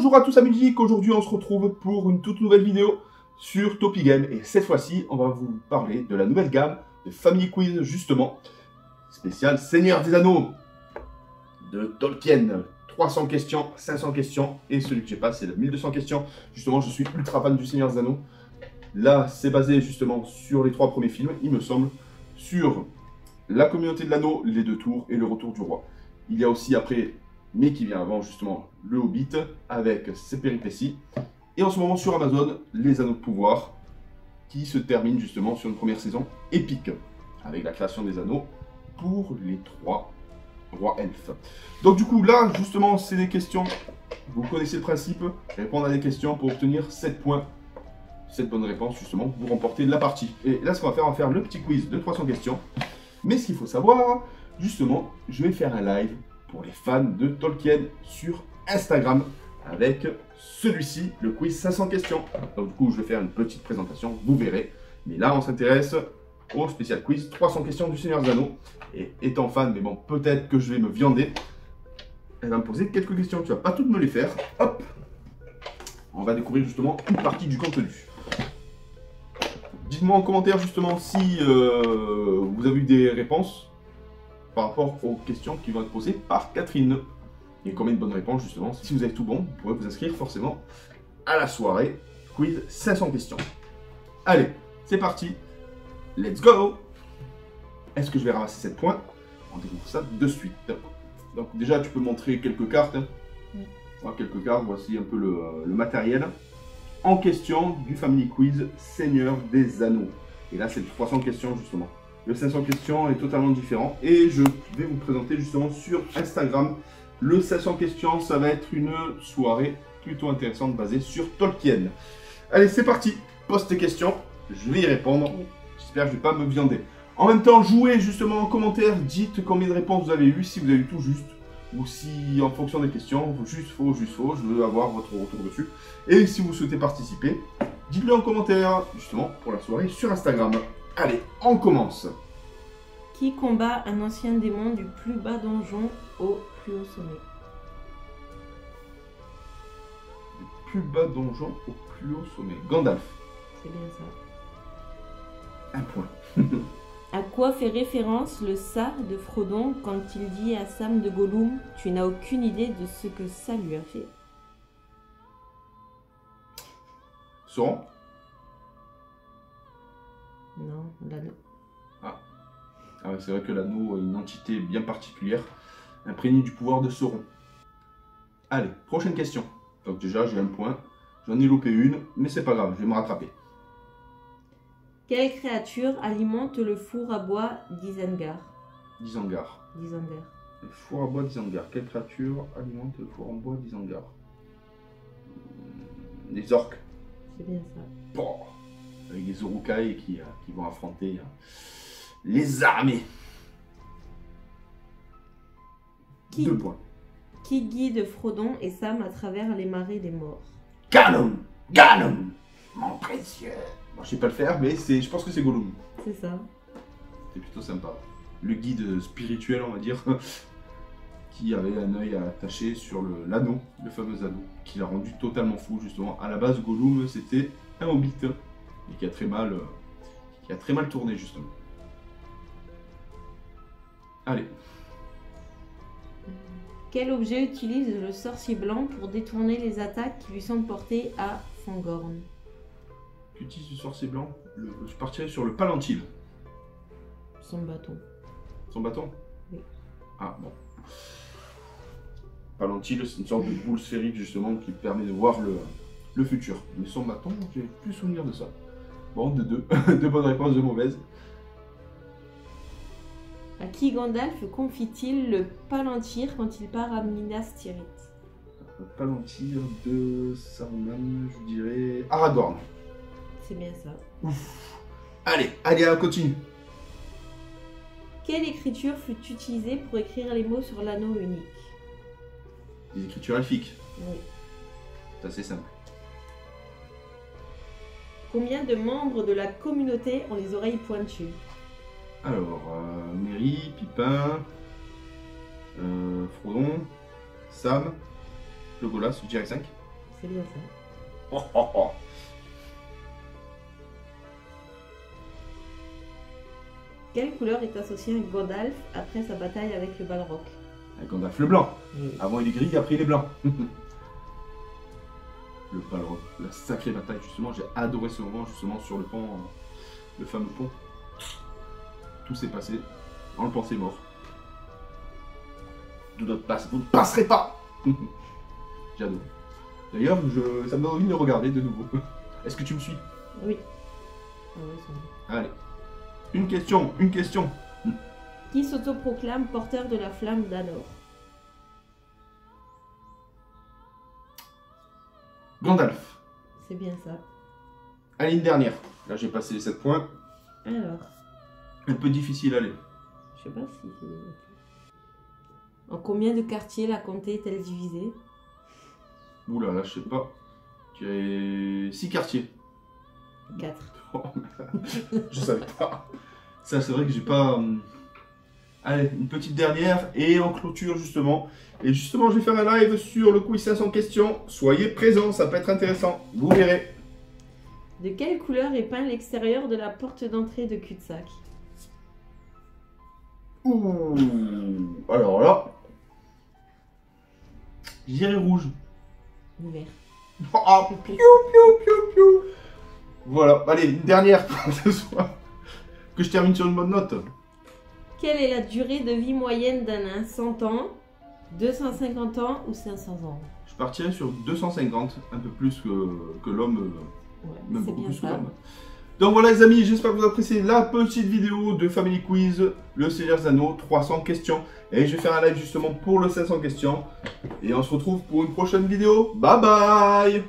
Bonjour à tous amis geeks, aujourd'hui on se retrouve pour une toute nouvelle vidéo sur Topi Game et cette fois-ci on va vous parler de la nouvelle gamme de Family Quiz justement, spécial Seigneur des Anneaux de Tolkien. 300 questions, 500 questions et celui que j'ai pas c'est le 1200 questions. Justement je suis ultra fan du Seigneur des Anneaux. Là c'est basé justement sur les 3 premiers films, il me semble, sur la communauté de l'anneau, les 2 tours et le retour du roi. Il y a aussi après, mais qui vient avant justement, le Hobbit avec ses péripéties. Et en ce moment sur Amazon, les Anneaux de pouvoir qui se termine justement sur une première saison épique avec la création des anneaux pour les 3 rois elfes. Donc du coup là justement c'est des questions, vous connaissez le principe, répondre à des questions pour obtenir 7 points. 7 bonnes réponses justement, vous remportez la partie. Et là ce qu'on va faire le petit quiz de 300 questions. Mais ce qu'il faut savoir, justement, je vais faire un live pour les fans de Tolkien sur Instagram avec celui-ci, le quiz 500 questions. Donc du coup, je vais faire une petite présentation, vous verrez. Mais là, on s'intéresse au spécial quiz 300 questions du Seigneur des Anneaux. Et étant fan, mais bon, peut-être que je vais me viander, elle va me poser quelques questions. Tu vas pas toutes me les faire. Hop, on va découvrir justement une partie du contenu. Dites-moi en commentaire justement si vous avez eu des réponses par rapport aux questions qui vont être posées par Catherine. Et combien de bonnes réponses justement. Si vous avez tout bon, vous pourrez vous inscrire forcément à la soirée quiz 500 questions. Allez, c'est parti. Let's go. Est-ce que je vais ramasser 7 points? On découvre ça de suite. Donc déjà, tu peux montrer quelques cartes. Oui. Voilà, quelques cartes, voici un peu le matériel. En question du Family Quiz Seigneur des Anneaux. Et là, c'est 300 questions, justement. Le 500 questions est totalement différent. Et je vais vous présenter, justement, sur Instagram. Le 500 questions, ça va être une soirée plutôt intéressante basée sur Tolkien. Allez, c'est parti. Pose tes questions. Je vais y répondre. J'espère que je ne vais pas me viander. En même temps, jouez, justement, en commentaire. Dites combien de réponses vous avez eu, si vous avez eu tout juste. Ou si, en fonction des questions, juste faux, je veux avoir votre retour dessus. Et si vous souhaitez participer, dites-le en commentaire, justement, pour la soirée sur Instagram. Allez, on commence. Qui combat un ancien démon du plus bas donjon au plus haut sommet? Du plus bas donjon au plus haut sommet. Gandalf. C'est bien ça. Un point. À quoi fait référence le ça de Frodon quand il dit à Sam de Gollum « Tu n'as aucune idée de ce que ça lui a fait ». Sauron. Non, l'anneau. Ah ouais, c'est vrai que l'anneau a une entité bien particulière, imprégnée du pouvoir de Sauron. Allez, prochaine question. Donc déjà, j'ai un point. J'en ai loupé une, mais c'est pas grave, je vais me rattraper. Quelle créature alimente le four à bois d'Isengard? Isengard. D'Isengard. Le four à bois d'Isengard. Quelle créature alimente le four en bois d'Isengard? Les orques. C'est bien ça. Bon, avec les Uruk-hai qui vont affronter les armées. Qui 2 points. Qui guide Frodon et Sam à travers les marais des morts? Gollum, Gollum, mon précieux. Bon, je sais pas le faire, mais je pense que c'est Gollum. C'est ça. C'est plutôt sympa. Le guide spirituel, on va dire, qui avait un œil attaché sur l'anneau, le fameux anneau, qui l'a rendu totalement fou, justement. À la base, Gollum, c'était un hobbit, et qui a très mal tourné, justement. Allez. Quel objet utilise le sorcier blanc pour détourner les attaques qui lui sont portées à Fangorn? Qu'utilise le sorcier blanc? Je partirais sur le Palantir. Son bâton. Son bâton? Oui. Ah, bon. Palantir, c'est une sorte de boule sphérique, justement, qui permet de voir le futur. Mais son bâton, j'ai plus souvenir de ça. Bon, de 2. 2 bonnes réponses, 2 mauvaises. À qui Gandalf confie-t-il le Palantir quand il part à Minas Tirith? Le Palantir de Saruman, je dirais Aragorn. C'est bien ça. Ouf. Allez, on continue. Quelle écriture fut utilisée pour écrire les mots sur l'anneau unique? Des écritures elfiques. Oui. C'est assez simple. Combien de membres de la communauté ont les oreilles pointues? Alors, Merry, Pipin, Frodon, Sam, Legolas, je dirais 5. C'est bien ça. Oh, oh, oh. Quelle couleur est associée à Gandalf après sa bataille avec le Balrog? Avec Gandalf le blanc. Oui. Avant il est gris, après il est blanc. Le Balrog, la sacrée bataille justement, j'ai adoré ce moment justement sur le pont, le fameux pont. Tout s'est passé, on le pensait mort. De notre place, vous ne passerez pas. J'adore. D'ailleurs, ça me donne envie de le regarder de nouveau. Est-ce que tu me suis? Oui. Ah ouais, ça va. Allez. Une question, une question. Qui s'autoproclame porteur de la flamme d'Anor? Gandalf. C'est bien ça. Allez, une dernière. Là, j'ai passé les 7 points. Alors, Un peu difficile, allez. je sais pas si c'est... En combien de quartiers la comté est-elle divisée? Oula, là, je sais pas. Tu as 6 quartiers. 4. Oh, je savais pas. Ça, c'est vrai que j'ai pas... Allez, une petite dernière et on clôture justement. Et justement, je vais faire un live sur le quiz 500 questions. Soyez présents, ça peut être intéressant. Vous verrez. De quelle couleur est peint l'extérieur de la porte d'entrée de cul-de-sac? Ouh. Alors là... J'irai rouge. Vert. Ah, piou, piou, piou, piou. Voilà, allez, une dernière pour ce soir. Que je termine sur une bonne note. Quelle est la durée de vie moyenne d'un nain? 100 ans, 250 ans ou 500 ans? Je partirai sur 250, un peu plus que l'homme, Ouais, même c'est beaucoup bien plus que ça. l'homme. Donc voilà les amis, j'espère que vous appréciez la petite vidéo de Family Quiz, le Seigneur des Anneaux, 300 questions. Et je vais faire un live justement pour le 500 questions. Et on se retrouve pour une prochaine vidéo. Bye bye!